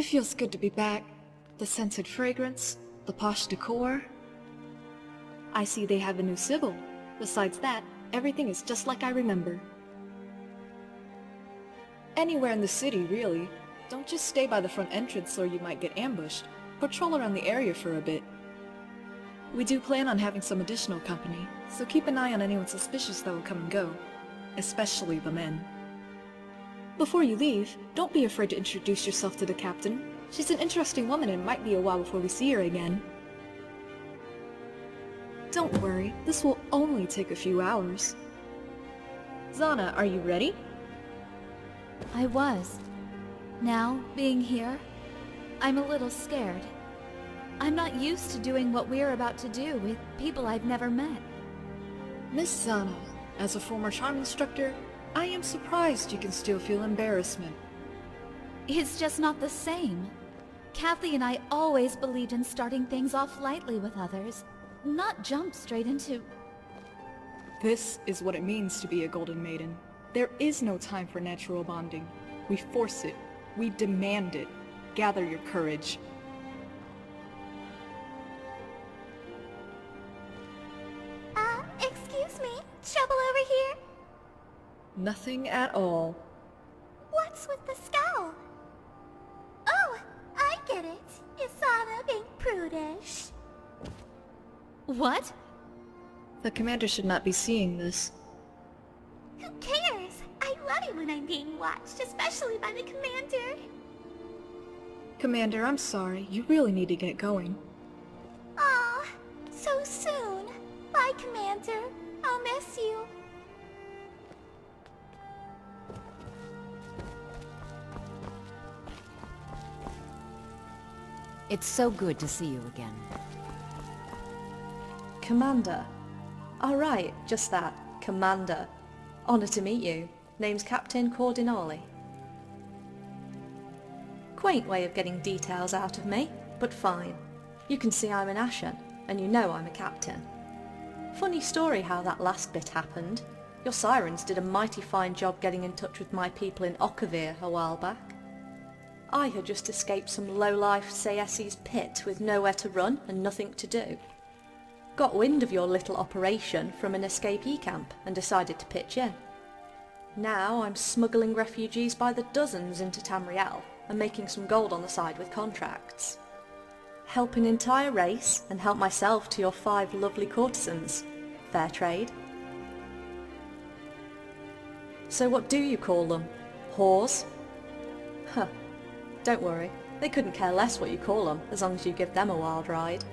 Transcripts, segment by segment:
It feels good to be back. The scented fragrance, the posh decor. I see they have a new Sybil. Besides that, everything is just like I remember. Anywhere in the city, really. Don't just stay by the front entrance or you might get ambushed. Patrol around the area for a bit. We do plan on having some additional company, so keep an eye on anyone suspicious that will come and go. Especially the men. Before you leave, don't be afraid to introduce yourself to the captain. She's an interesting woman and might be a while before we see her again. Don't worry, this will only take a few hours. Zana, are you ready? I was. Now, being here, I'm a little scared. I'm not used to doing what we're about to do with people I've never met. Miss Zana, as a former charm instructor, I am surprised you can still feel embarrassment. It's just not the same. Kathy and I always believed in starting things off lightly with others, not jump straight into... This is what it means to be a Golden Maiden. There is no time for natural bonding. We force it. We demand it. Gather your courage. Excuse me? Trouble over here? Nothing at all. What's with the scowl? Oh, I get it. Isana being prudish. What? The commander should not be seeing this. Who cares? I love it when I'm being watched, especially by the commander. Commander, I'm sorry. You really need to get going. Aw, so soon. Bye, Commander. I'll miss you. It's so good to see you again. Commander. Alright, just that. Commander. Honor to meet you. Name's Captain Cordinali. Quaint way of getting details out of me, but fine. You can see I'm an Ashen, and you know I'm a captain. Funny story how that last bit happened. Your sirens did a mighty fine job getting in touch with my people in Okavir a while back. I had just escaped some low-life Sayesi's pit with nowhere to run and nothing to do. Got wind of your little operation from an escapee camp and decided to pitch in. Now I'm smuggling refugees by the dozens into Tamriel and making some gold on the side with contracts. Help an entire race and help myself to your 5 lovely courtesans. Fair trade. So what do you call them? Whores? Huh. Don't worry, they couldn't care less what you call them as long as you give them a wild ride.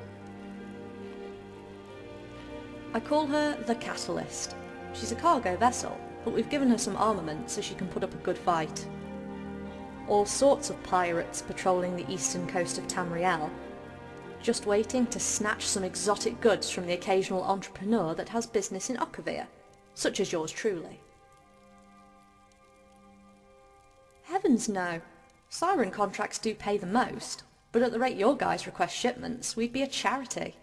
I call her the Catalyst. She's a cargo vessel, but we've given her some armament so she can put up a good fight. All sorts of pirates patrolling the eastern coast of Tamriel, just waiting to snatch some exotic goods from the occasional entrepreneur that has business in Okavir, such as yours truly. Heavens no! Siren contracts do pay the most, but at the rate your guys request shipments, we'd be a charity.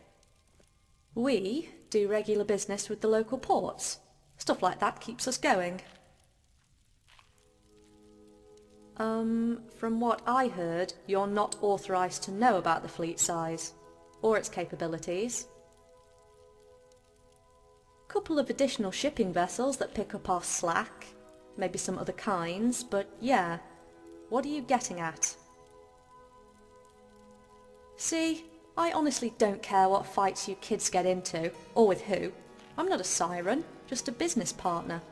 We do regular business with the local ports. Stuff like that keeps us going. From what I heard, you're not authorised to know about the fleet size, or its capabilities. Couple of additional shipping vessels that pick up our slack, maybe some other kinds, but yeah. What are you getting at? See, I honestly don't care what fights you kids get into, or with who. I'm not a siren, just a business partner.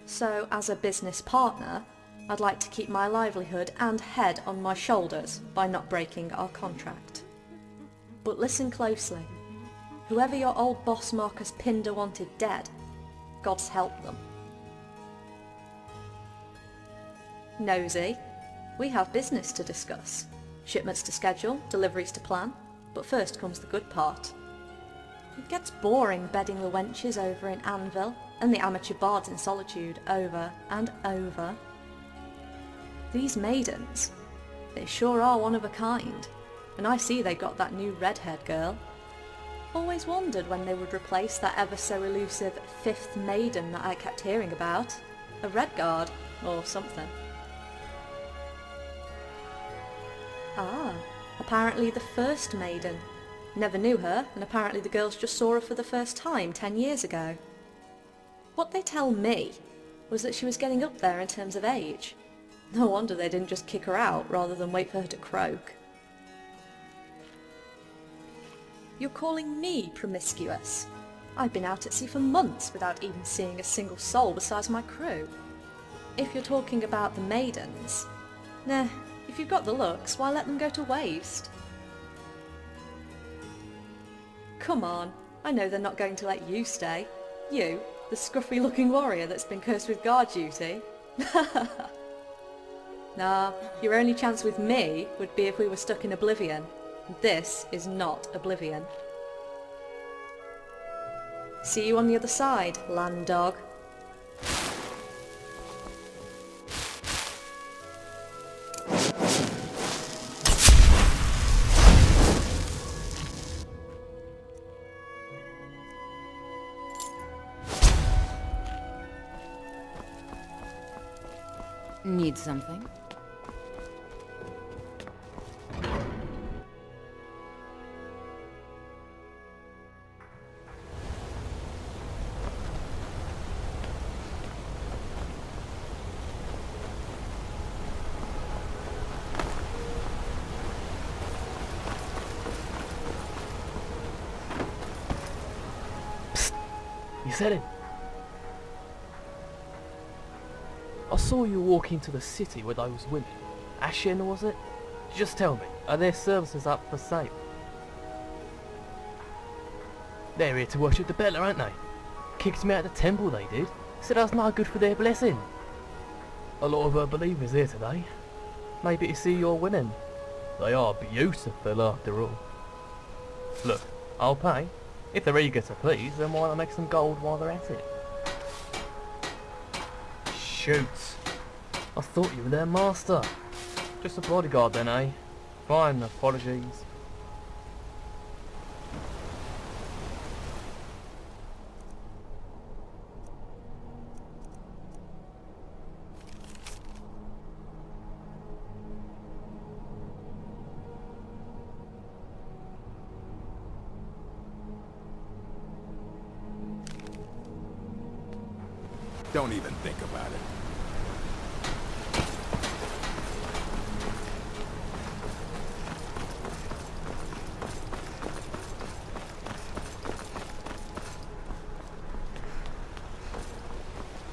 So, as a business partner, I'd like to keep my livelihood and head on my shoulders by not breaking our contract. But listen closely. Whoever your old boss Marcus Pinder wanted dead, God's help them. Nosy, we have business to discuss. Shipments to schedule, deliveries to plan, but first comes the good part. It gets boring bedding the wenches over in Anvil and the amateur bards in Solitude over and over. These maidens, they sure are one of a kind, and I see they got that new red-haired girl. Always wondered when they would replace that ever so elusive 5th maiden that I kept hearing about. A Redguard, or something. Ah, apparently the first maiden. Never knew her, and apparently the girls just saw her for the first time 10 years ago. What they tell me was that she was getting up there in terms of age. No wonder they didn't just kick her out rather than wait for her to croak. You're calling me promiscuous? I've been out at sea for months without even seeing a single soul besides my crew. If you're talking about the maidens, nah, if you've got the looks, why let them go to waste? Come on, I know they're not going to let you stay. You, the scruffy-looking warrior that's been cursed with guard duty. Nah, your only chance with me would be if we were stuck in Oblivion. This is not Oblivion. See you on the other side, land dog. Need something? You said it. I saw you walk into the city with those women. Ashen, was it? Just tell me, are their services up for sale? They're here to worship the Bella, aren't they? Kicked me out of the temple, they did. Said I was no good for their blessing. A lot of her believers here today. Maybe to see your winning. They are beautiful after all. Look, I'll pay. If they're eager to please, then why not make some gold while they're at it? Shoot. I thought you were their master. Just a bodyguard then, eh? Fine, apologies. Don't even think about it.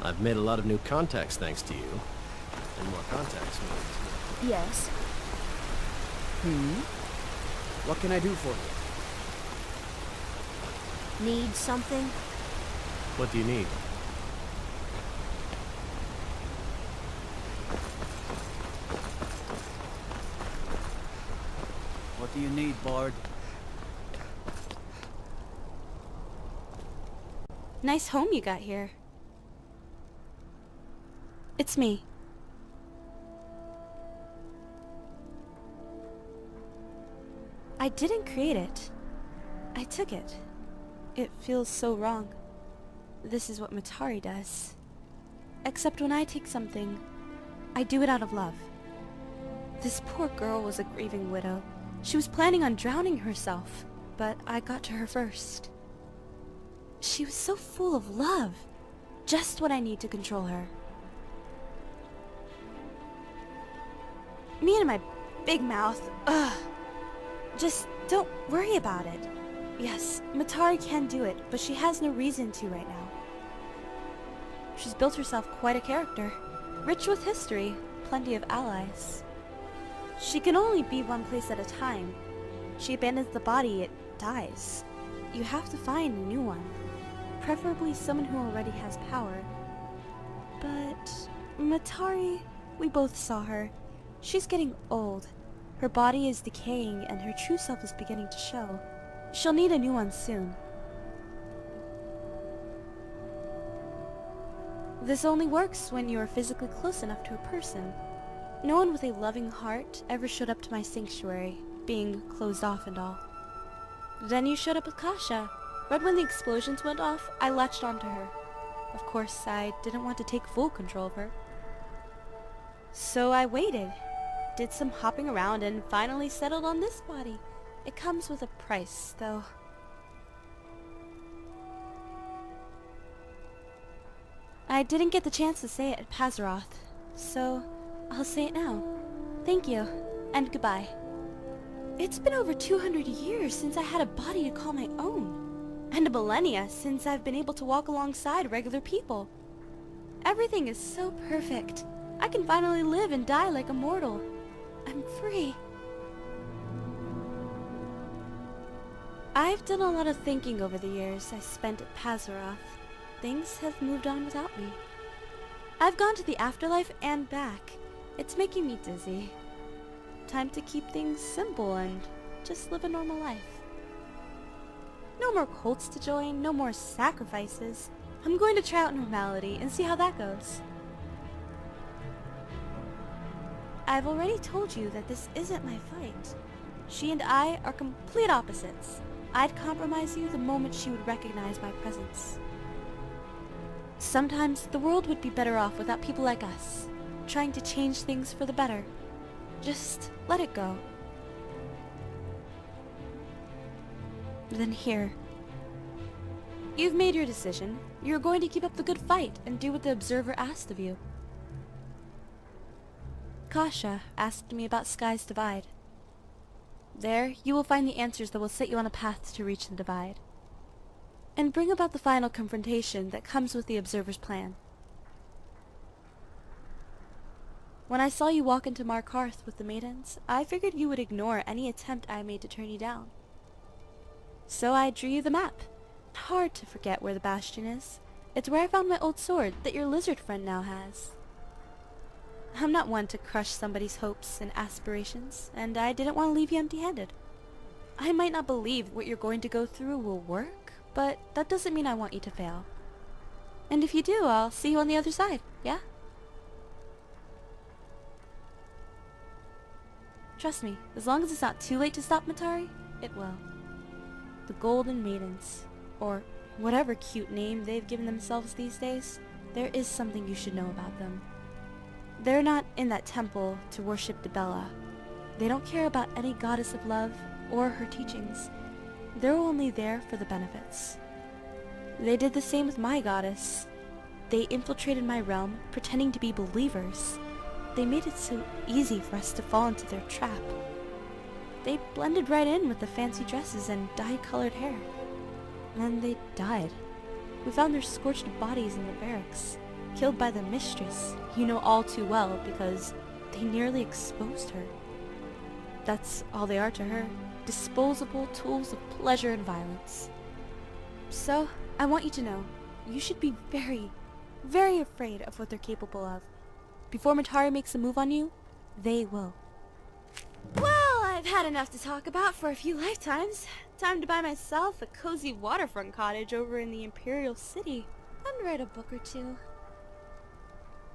I've made a lot of new contacts thanks to you. And more contacts means... Yes. What can I do for you? Need something? What do you need? What do you need, Bard? Nice home you got here. It's me. I didn't create it. I took it. It feels so wrong. This is what Matari does. Except when I take something, I do it out of love. This poor girl was a grieving widow. She was planning on drowning herself, but I got to her first. She was so full of love. Just what I need to control her. Me and my big mouth, ugh. Just don't worry about it. Yes, Matari can do it, but she has no reason to right now. She's built herself quite a character. Rich with history, plenty of allies. She can only be one place at a time. She abandons the body, it dies. You have to find a new one. Preferably someone who already has power. But Matari, we both saw her. She's getting old. Her body is decaying and her true self is beginning to show. She'll need a new one soon. This only works when you are physically close enough to a person. No one with a loving heart ever showed up to my sanctuary, being closed off and all. Then you showed up with Kasha. Right when the explosions went off, I latched onto her. Of course, I didn't want to take full control of her. So I waited. did some hopping around and finally settled on this body. It comes with a price, though. I didn't get the chance to say it at Pazaroth, so I'll say it now. Thank you, and goodbye. It's been over 200 years since I had a body to call my own, and a millennia since I've been able to walk alongside regular people. Everything is so perfect. I can finally live and die like a mortal. I'm free. I've done a lot of thinking over the years I spent at Pazaroth. Things have moved on without me. I've gone to the afterlife and back. It's making me dizzy. Time to keep things simple and just live a normal life. No more cults to join, no more sacrifices. I'm going to try out normality and see how that goes. I've already told you that this isn't my fight. She and I are complete opposites. I'd compromise you the moment she would recognize my presence. Sometimes the world would be better off without people like us, trying to change things for the better. Just let it go. Then here. You've made your decision. You're going to keep up the good fight and do what the Observer asked of you. Kasha asked me about Sky's Divide. There, you will find the answers that will set you on a path to reach the Divide, and bring about the final confrontation that comes with the Observer's plan. When I saw you walk into Markarth with the Maidens, I figured you would ignore any attempt I made to turn you down. So I drew you the map. Hard to forget where the Bastion is. It's where I found my old sword that your lizard friend now has. I'm not one to crush somebody's hopes and aspirations, and I didn't want to leave you empty-handed. I might not believe what you're going to go through will work, but that doesn't mean I want you to fail. And if you do, I'll see you on the other side, yeah? Trust me, as long as it's not too late to stop Matari, it will. The Golden Maidens, or whatever cute name they've given themselves these days, there is something you should know about them. They're not in that temple to worship Dibella. They don't care about any goddess of love or her teachings. They're only there for the benefits. They did the same with my goddess. They infiltrated my realm, pretending to be believers. They made it so easy for us to fall into their trap. They blended right in with the fancy dresses and dye-colored hair. And then they died. We found their scorched bodies in the barracks, killed by the mistress, you know all too well, because they nearly exposed her. That's all they are to her. Disposable tools of pleasure and violence. So, I want you to know, you should be very, very afraid of what they're capable of. Before Matari makes a move on you, they will. Well, I've had enough to talk about for a few lifetimes. Time to buy myself a cozy waterfront cottage over in the Imperial City and write a book or two.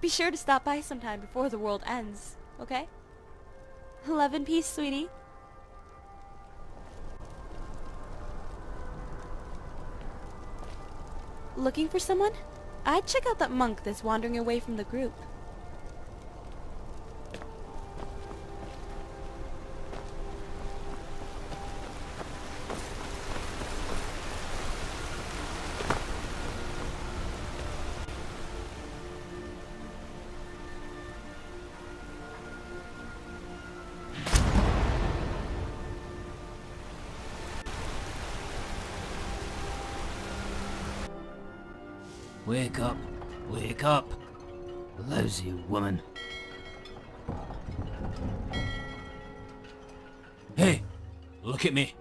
Be sure to stop by sometime before the world ends, okay? Love and peace, sweetie. Looking for someone? I'd check out that monk that's wandering away from the group. Wake up. Wake up. Lousy woman. Hey, look at me.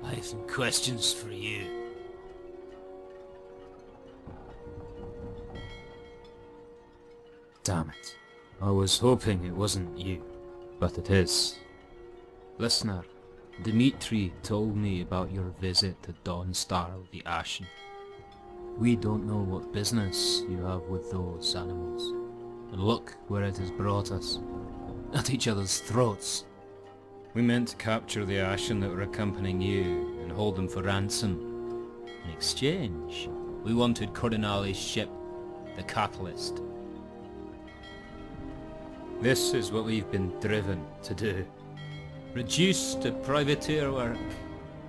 I have some questions for you. Damn it. I was hoping it wasn't you, but it is. Listener, Dimitri told me about your visit to Dawnstar of the Ashen. We don't know what business you have with those animals. And look where it has brought us. At each other's throats. We meant to capture the Ashen that were accompanying you and hold them for ransom. In exchange, we wanted Cardinale's ship, the Catalyst. This is what we've been driven to do. Reduced to privateer work,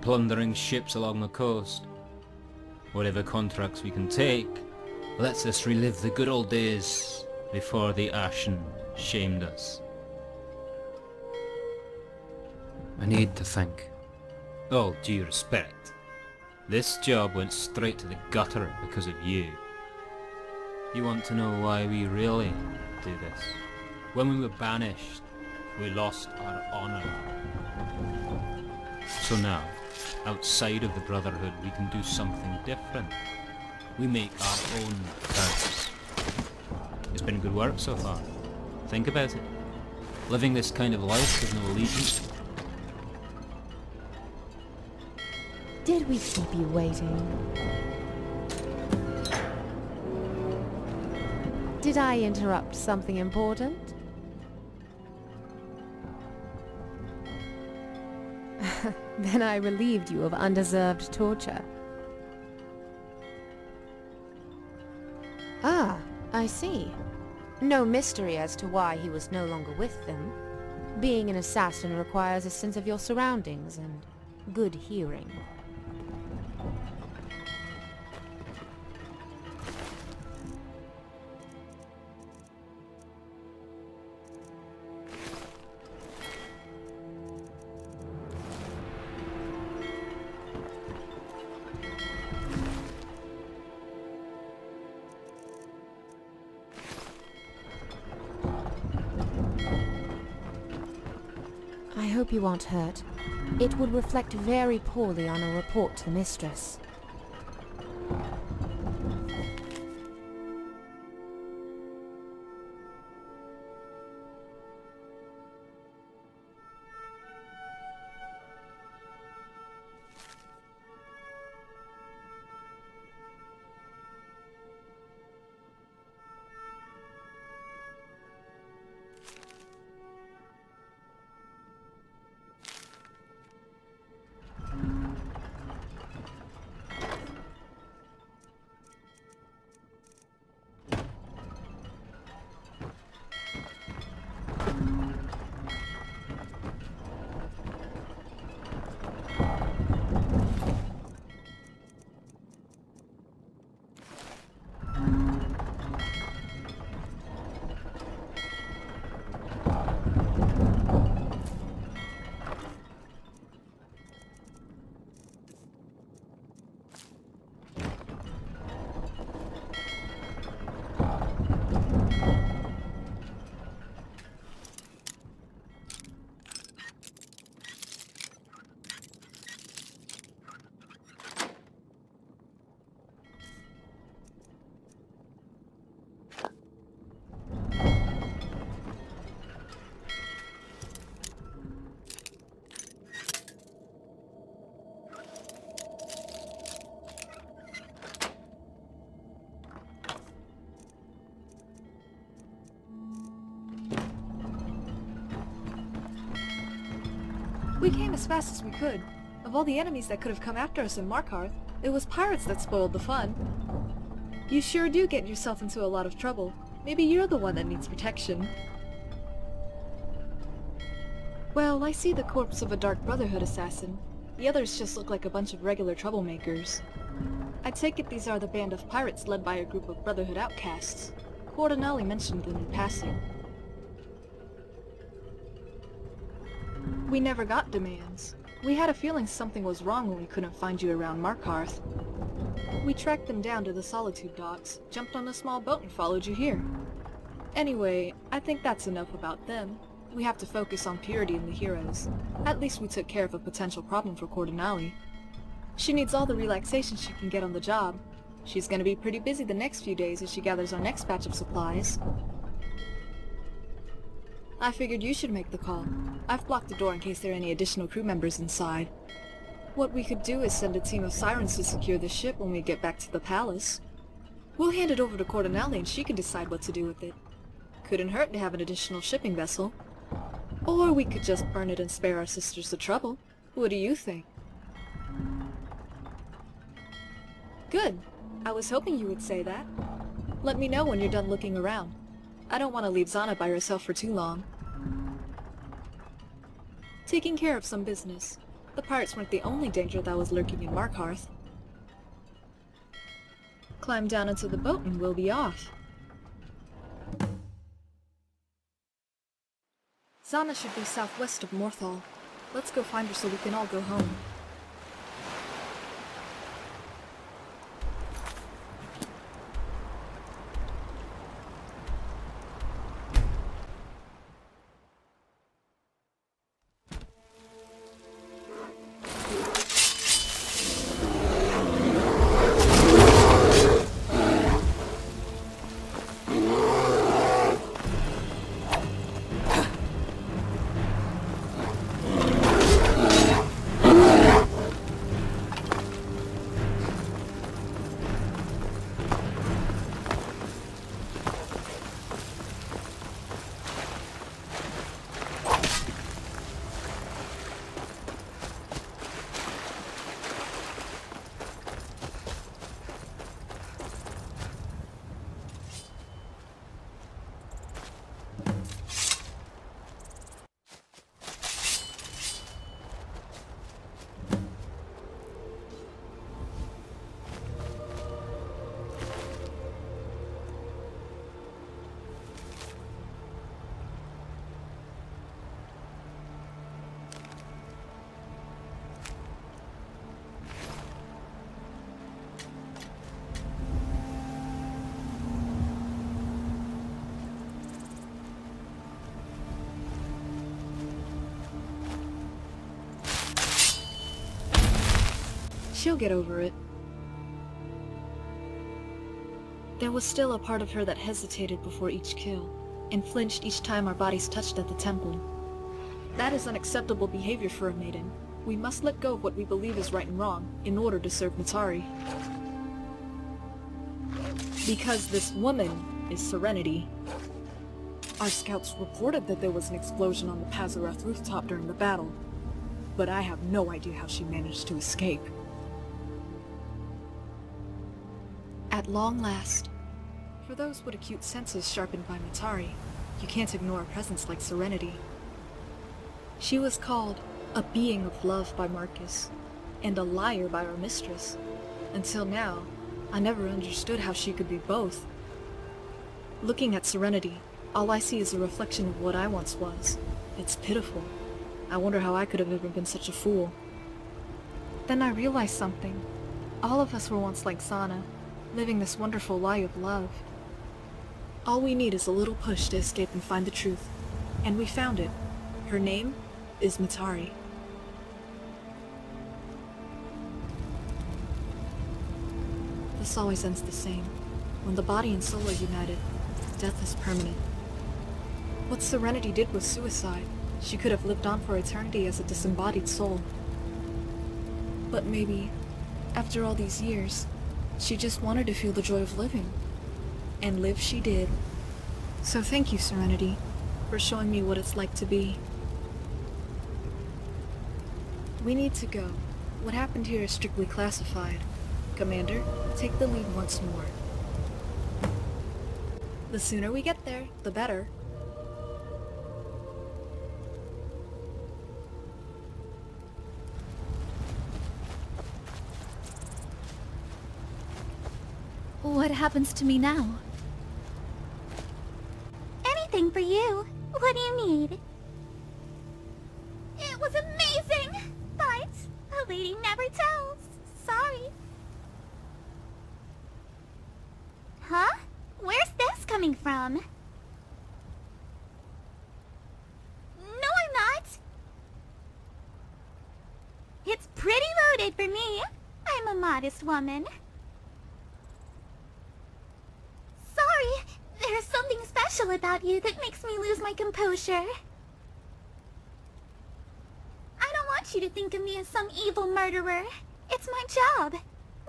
plundering ships along the coast. Whatever contracts we can take lets us relive the good old days before the Ashen shamed us. I need to think. All due respect, this job went straight to the gutter because of you. You want to know why we really do this? When we were banished, we lost our honor. So now, outside of the Brotherhood, we can do something different. We make our own terms. It's been good work so far. Think about it. Living this kind of life with no allegiance. Did we keep you waiting? Did I interrupt something important? Then I relieved you of undeserved torture. Ah, I see. No mystery as to why he was no longer with them. Being an assassin requires a sense of your surroundings and good hearing. I hope you aren't hurt. It would reflect very poorly on a report to the Mistress. We came as fast as we could. Of all the enemies that could have come after us in Markarth, it was pirates that spoiled the fun. You sure do get yourself into a lot of trouble. Maybe you're the one that needs protection. Well, I see the corpse of a Dark Brotherhood assassin. The others just look like a bunch of regular troublemakers. I take it these are the band of pirates led by a group of Brotherhood outcasts. Cardinale mentioned them in passing. We never got demands. We had a feeling something was wrong when we couldn't find you around Markarth. We tracked them down to the Solitude docks, jumped on a small boat and followed you here. Anyway, I think that's enough about them. We have to focus on Purity and the heroes. At least we took care of a potential problem for Cardinale. She needs all the relaxation she can get on the job. She's gonna be pretty busy the next few days as she gathers our next batch of supplies. I figured you should make the call. I've blocked the door in case there are any additional crew members inside. What we could do is send a team of sirens to secure the ship when we get back to the palace. We'll hand it over to Cardinale and she can decide what to do with it. Couldn't hurt to have an additional shipping vessel. Or we could just burn it and spare our sisters the trouble. What do you think? Good. I was hoping you would say that. Let me know when you're done looking around. I don't want to leave Zana by herself for too long. Taking care of some business. The pirates weren't the only danger that was lurking in Markarth. Climb down into the boat and we'll be off. Zana should be southwest of Morthal. Let's go find her so we can all go home. She'll get over it. There was still a part of her that hesitated before each kill, and flinched each time our bodies touched at the temple. That is unacceptable behavior for a maiden. We must let go of what we believe is right and wrong, in order to serve Matari. Because this woman is Serenity. Our scouts reported that there was an explosion on the Pazarath rooftop during the battle, but I have no idea how she managed to escape. At long last. For those with acute senses sharpened by Matari, you can't ignore a presence like Serenity. She was called a being of love by Marcus, and a liar by our mistress. Until now, I never understood how she could be both. Looking at Serenity, all I see is a reflection of what I once was. It's pitiful. I wonder how I could have ever been such a fool. Then I realized something. All of us were once like Zana, living this wonderful lie of love. All we need is a little push to escape and find the truth. And we found it. Her name is Matari. This always ends the same. When the body and soul are united, death is permanent. What Serenity did was suicide. She could have lived on for eternity as a disembodied soul. But maybe, after all these years, she just wanted to feel the joy of living. And live she did. So thank you, Serenity, for showing me what it's like to be. We need to go. What happened here is strictly classified. Commander, take the lead once more. The sooner we get there, the better. What happens to me now? Anything for you. What do you need? It was amazing! But a lady never tells. Sorry. Huh? Where's this coming from? No, I'm not. It's pretty loaded for me. I'm a modest woman. Sorry, there's something special about you that makes me lose my composure. I don't want you to think of me as some evil murderer. It's my job.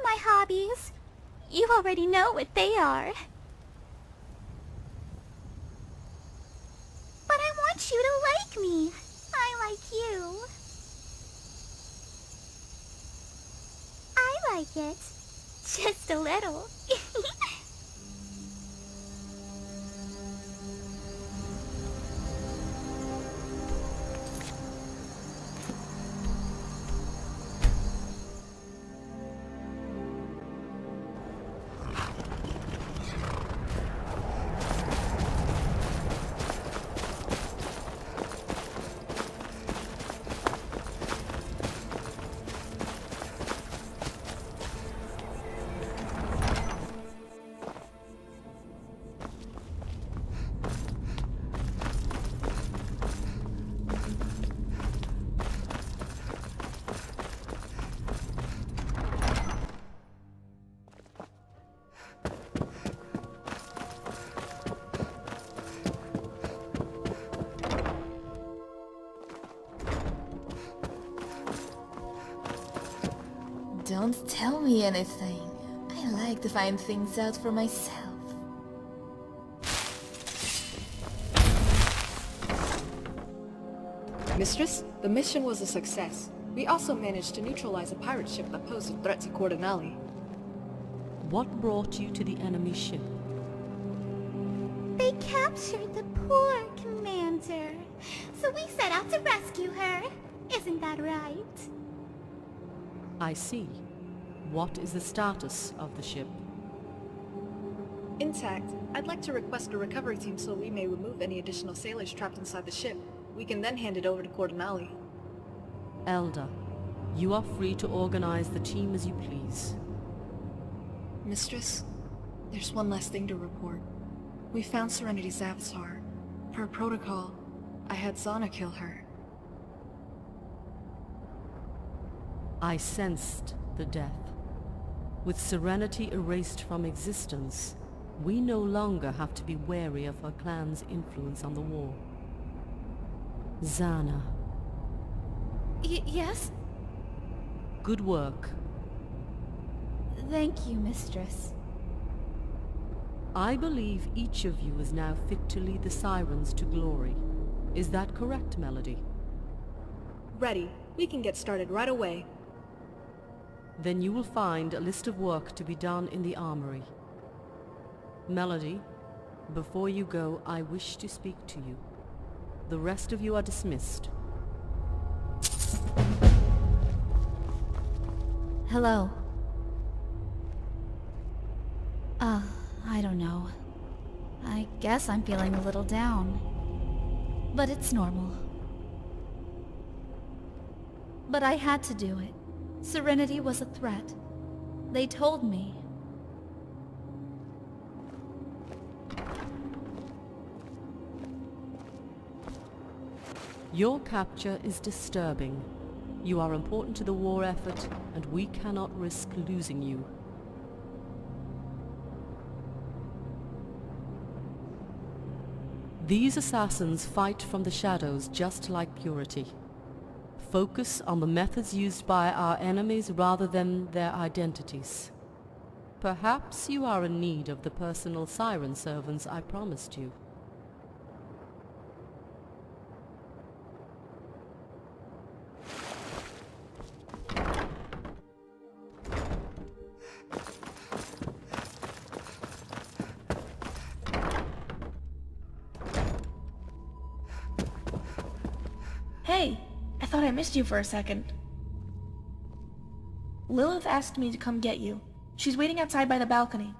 My hobbies. You already know what they are. But I want you to like me. I like you. I like it. Just a little. Don't tell me anything. I like to find things out for myself. Mistress, the mission was a success. We also managed to neutralize a pirate ship that posed a threat to Cordonali. What brought you to the enemy ship? They captured the poor commander, so we set out to rescue her. Isn't that right? I see. What is the status of the ship? Intact. I'd like to request a recovery team so we may remove any additional sailors trapped inside the ship. We can then hand it over to Cordonali. Elder, you are free to organize the team as you please. Mistress, there's one last thing to report. We found Serenity's avatar. Per protocol, I had Zana kill her. I sensed the death. With Serenity erased from existence, we no longer have to be wary of her clan's influence on the war. Zana. Yes? Good work. Thank you, Mistress. I believe each of you is now fit to lead the Sirens to glory. Is that correct, Melody? Ready. We can get started right away. Then you will find a list of work to be done in the armory. Melody, before you go, I wish to speak to you. The rest of you are dismissed. Hello. I don't know. I guess I'm feeling a little down. But it's normal. But I had to do it. Serenity was a threat. They told me. Your capture is disturbing. You are important to the war effort, and we cannot risk losing you. These assassins fight from the shadows just like Purity. Focus on the methods used by our enemies rather than their identities. Perhaps you are in need of the personal siren servants I promised you. Hey, I thought I missed you for a second. Lilith asked me to come get you. She's waiting outside by the balcony.